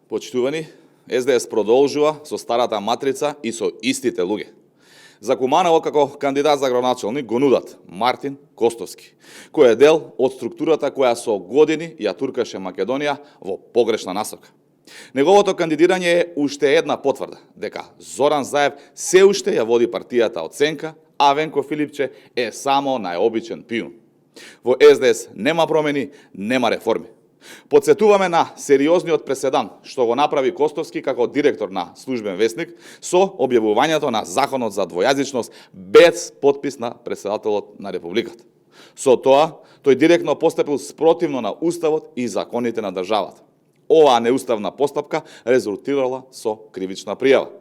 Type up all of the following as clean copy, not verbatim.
Почитувани, СДС продолжува со старата матрица и со истите луѓе. За Куманово како кандидат за градоначалник го нудат Мартин Костовски, кој е дел од структурата која со години ја туркаше Македонија во погрешна насока. Неговото кандидирање е уште една потврда дека Зоран Заев се уште ја води партијата од сенка, а Венко Филипче е само најобичен пиун. Во СДС нема промени, нема реформи. Подсетуваме на сериозниот преседан што го направи Костовски како директор на службен весник со објавувањето на законот за двојазичност без подпис на претседателот на републиката. Со тоа, тој директно постапил спротивно на уставот и законите на државата. Оваа неуставна постапка резултирала со кривична пријава.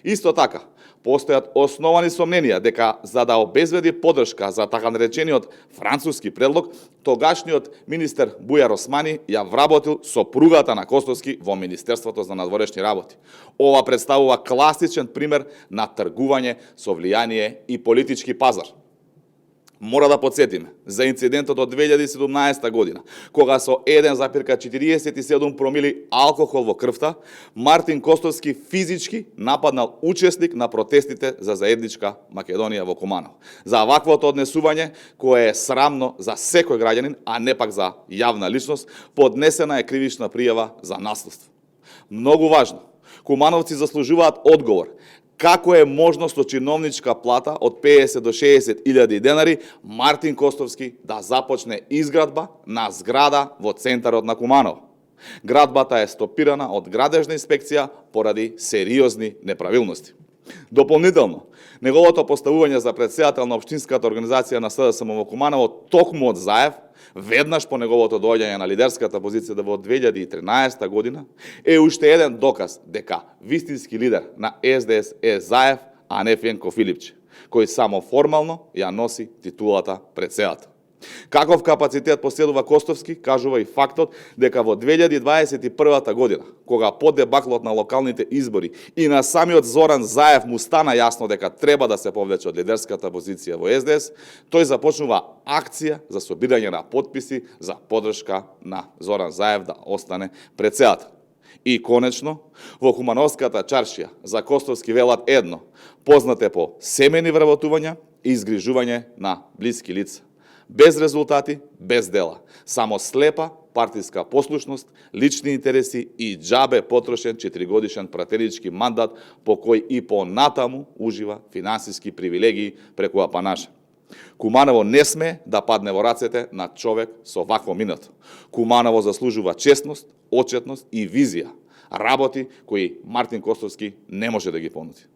Исто така, постојат основани сомненија дека за да обезбеди поддршка за така наречениот француски предлог, тогашниот министер Бујар Османи ја вработил сопругата на Костовски во Министерството за надворешни работи. Ова представува класичен пример на тргување со влијание и политички пазар. Мора да подсетиме за инцидентот од 2017 година, кога со 1,47 промили алкохол во крвта, Мартин Костовски физички нападнал учесник на протестите за заедничка Македонија во Куманово. За ваквото однесување, кое е срамно за секој граѓанин, а не пак за јавна личност, поднесена е кривична пријава за наследство. Многу важно, кумановци заслужуваат одговор. Како е можно со чиновничка плата од 50 до 60 илјади денари Мартин Костовски да започне изградба на зграда во центарот на Куманово? Градбата е стопирана од градежна инспекција поради сериозни неправилности. Дополнително, неговото поставување за претседател на општинската организација на СДСМ во Куманово токму од Заев, веднаш по неговото доаѓање на лидерската позиција во 2013 година, е уште еден доказ дека вистински лидер на СДС е Заев, а не Венко Филипче, кој само формално ја носи титулата претседател. Каков капацитет поседува Костовски, кажува и фактот дека во 2021 година, кога по дебаклот на локалните избори и на самиот Зоран Заев му стана јасно дека треба да се повлече од лидерската позиција во СДС, тој започнува акција за собирање на потписи за поддршка на Зоран Заев да остане претседател. И конечно, во Кумановската чаршија за Костовски велат едно: познат е по семени вработувања и изгрижување на блиски лица. Без резултати, без дела. Само слепа партиска послушност, лични интереси и џабе потрошен 4-годишен пратенички мандат по кој и понатаму ужива финансиски привилегии преку апанажа. Куманово не сме да падне во рацете на човек со вакво минато. Куманово заслужува честност, отчетност и визија. Работи кои Мартин Костовски не може да ги понуди.